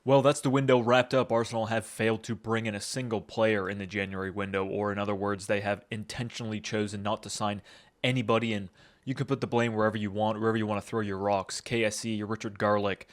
Well, that's the window wrapped up. Arsenal have failed to bring in a single player in the January window, or in other words, they have intentionally chosen not to sign anybody. And you can put the blame wherever you want to throw your rocks, KSE, Richard Garlick.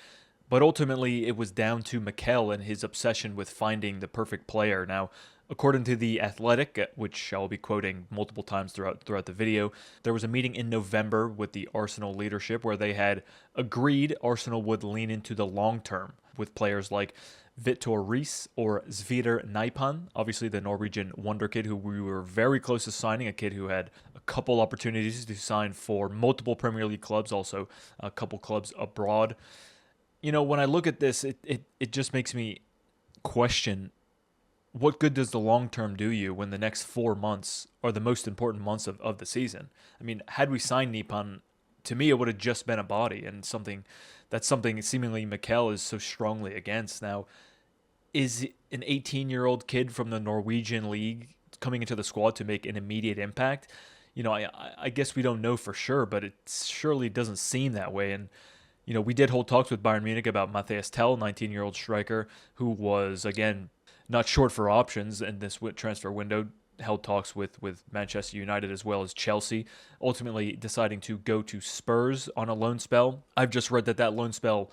But ultimately, it was down to Mikel and his obsession with finding the perfect player. Now, according to The Athletic, which I'll be quoting multiple times throughout the video, there was a meeting in November with the Arsenal leadership where they had agreed Arsenal would lean into the long term with players like Victor Reis or Svidar Naipan, obviously the Norwegian wonder kid who we were very close to signing, a kid who had a couple opportunities to sign for multiple Premier League clubs, also a couple clubs abroad. When I look at this, it just makes me question what good does the long term do you when the next 4 months are the most important months of the season? I mean, had we signed Nipan, to me, it would have just been a body and something seemingly Mikel is so strongly against. Now, is an 18-year-old kid from the Norwegian league coming into the squad to make an immediate impact? I guess we don't know for sure, but it surely doesn't seem that way. And we did hold talks with Bayern Munich about Matthias Tell, 19-year-old striker, who was, again, not short for options in this transfer window. Held talks with Manchester United as well as Chelsea, ultimately deciding to go to Spurs on a loan spell. I've just read that loan spell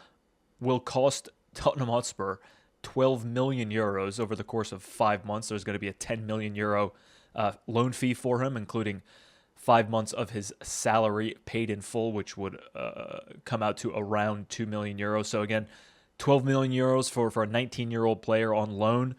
will cost Tottenham Hotspur 12 million euros over the course of 5 months. There's going to be a 10 million euro loan fee for him, including 5 months of his salary paid in full, which would come out to around 2 million euros. So again, 12 million euros for a 19-year-old player on loan.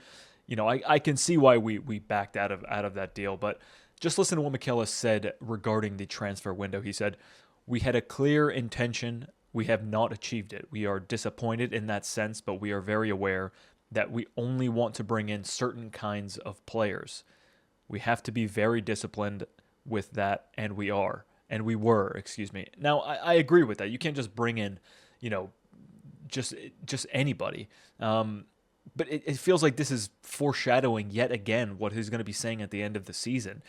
I can see why we backed out of that deal, but just listen to what Mikel has said regarding the transfer window. He said, "We had a clear intention. We have not achieved it. We are disappointed in that sense, but we are very aware that we only want to bring in certain kinds of players. We have to be very disciplined with that, and we are. And we were, excuse me." Now, I agree with that. You can't just bring in, just anybody. But it feels like this is foreshadowing yet again what he's going to be saying at the end of the season.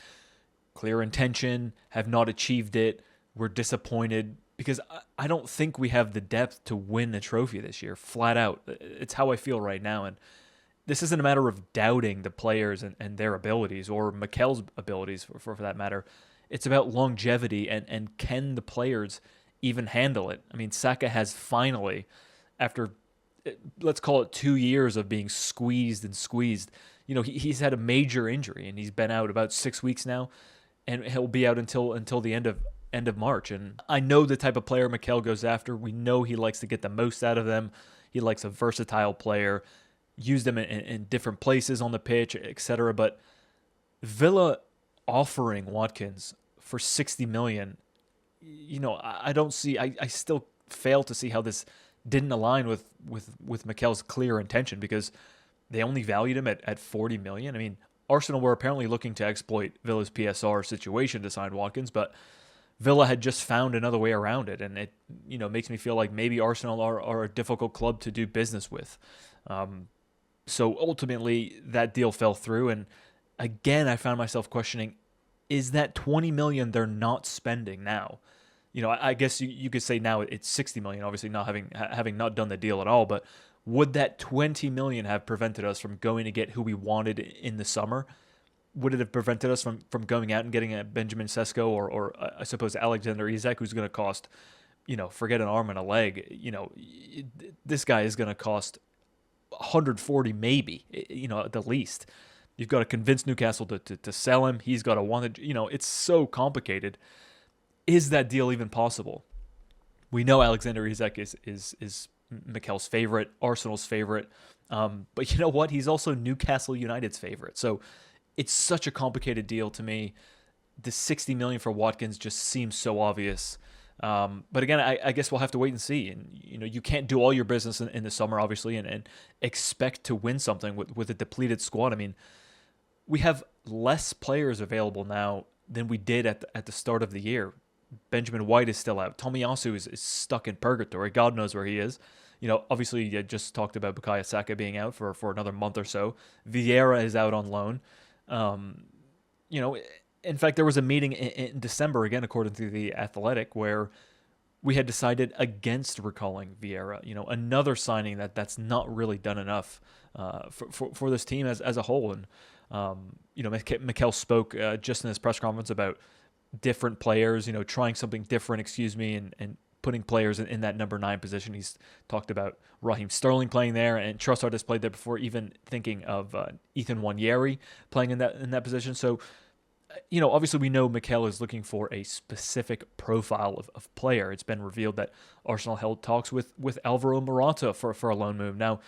Clear intention, have not achieved it. We're disappointed because I don't think we have the depth to win a trophy this year, flat out. It's how I feel right now. And this isn't a matter of doubting the players and their abilities or Mikel's abilities for that matter. It's about longevity and can the players even handle it? I mean, Saka has finally, after let's call it 2 years of being squeezed and squeezed. He's had a major injury and he's been out about 6 weeks now, and he'll be out until the end of March. And I know the type of player Mikel goes after. We know he likes to get the most out of them. He likes a versatile player, use them in different places on the pitch, etc. But Villa offering Watkins for 60 million, I don't see. I still fail to see how this didn't align with Mikel's clear intention, because they only valued him at 40 million. I mean, Arsenal were apparently looking to exploit Villa's PSR situation to sign Watkins, but Villa had just found another way around it, and it makes me feel like maybe Arsenal are a difficult club to do business with. So ultimately, that deal fell through, and again, I found myself questioning: is that 20 million they're not spending now? I guess you could say now it's 60 million, obviously not having not done the deal at all, but would that 20 million have prevented us from going to get who we wanted in the summer? Would it have prevented us from going out and getting a Benjamin Sesko or I suppose Alexander Isak, who's going to cost, forget an arm and a leg, this guy is going to cost 140 maybe, at the least. You've got to convince Newcastle to sell him. He's got to want to, it's so complicated. Is that deal even possible? We know Alexander Isak is Mikel's favorite, Arsenal's favorite. But you know what? He's also Newcastle United's favorite. So it's such a complicated deal to me. The 60 million for Watkins just seems so obvious. But again, I guess we'll have to wait and see. And you can't do all your business in the summer, obviously, and expect to win something with a depleted squad. I mean, we have less players available now than we did at the start of the year. Benjamin White is still out. Tomiyasu is stuck in purgatory. God knows where he is. Obviously, you just talked about Bukayo Saka being out for another month or so. Vieira is out on loan. In fact, there was a meeting in December, again, according to The Athletic, where we had decided against recalling Vieira. Another signing that's not really done enough for this team as a whole. And Mikel spoke just in his press conference about different players, trying something different, and putting players in that number 9 position. He's talked about Raheem Sterling playing there, and Trossard has played there before, even thinking of Ethan Nwaneri playing in that position. So, obviously we know Mikel is looking for a specific profile of player. It's been revealed that Arsenal held talks with Alvaro Morata for a loan move. Now,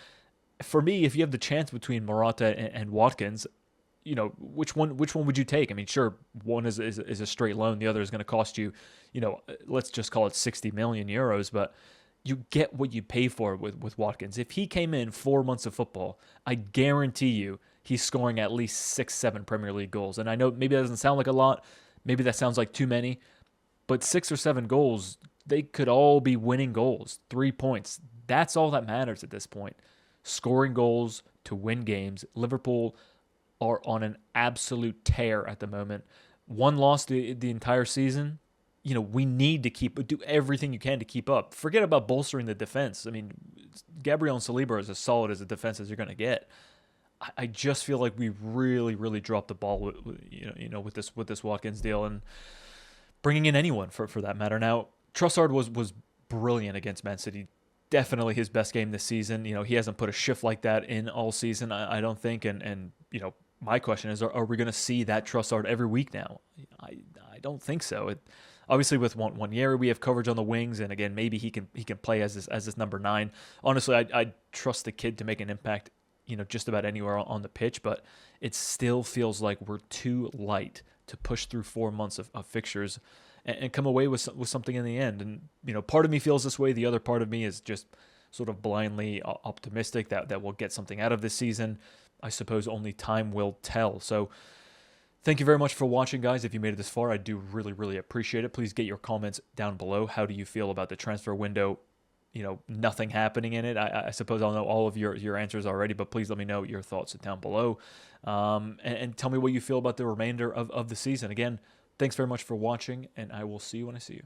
for me, if you have the chance between Morata and Watkins, which one would you take? I mean, sure, one is a straight loan, the other is going to cost you, let's just call it 60 million euros, but you get what you pay for with Watkins. If he came in 4 months of football, I guarantee you he's scoring at least 6-7 Premier League goals. And I know maybe that doesn't sound like a lot, maybe that sounds like too many, but 6 or 7 goals, they could all be winning goals. 3 points, that's all that matters at this point. Scoring goals to win games. Liverpool are on an absolute tear at the moment. One loss the entire season. We need to do everything you can to keep up. Forget about bolstering the defense. I mean, Gabriel and Saliba are as solid as a defense as you're going to get. I just feel like we really, really dropped the ball with this Watkins deal, and bringing in anyone for that matter. Now, Trossard was brilliant against Man City. Definitely his best game this season. He hasn't put a shift like that in all season, I don't think. And my question is, are we going to see that Trossard every week now? I don't think so. Obviously, with Nwaneri, we have coverage on the wings, and again, maybe he can play as this number 9. Honestly, I trust the kid to make an impact, just about anywhere on the pitch, but it still feels like we're too light to push through 4 months of fixtures and come away with something in the end. And part of me feels this way. The other part of me is just sort of blindly optimistic that we'll get something out of this season. I suppose only time will tell. So thank you very much for watching, guys. If you made it this far, I do really, really appreciate it. Please get your comments down below. How do you feel about the transfer window? Nothing happening in it. I suppose I'll know all of your answers already, but please let me know your thoughts down below. And tell me what you feel about the remainder of the season. Again, thanks very much for watching, and I will see you when I see you.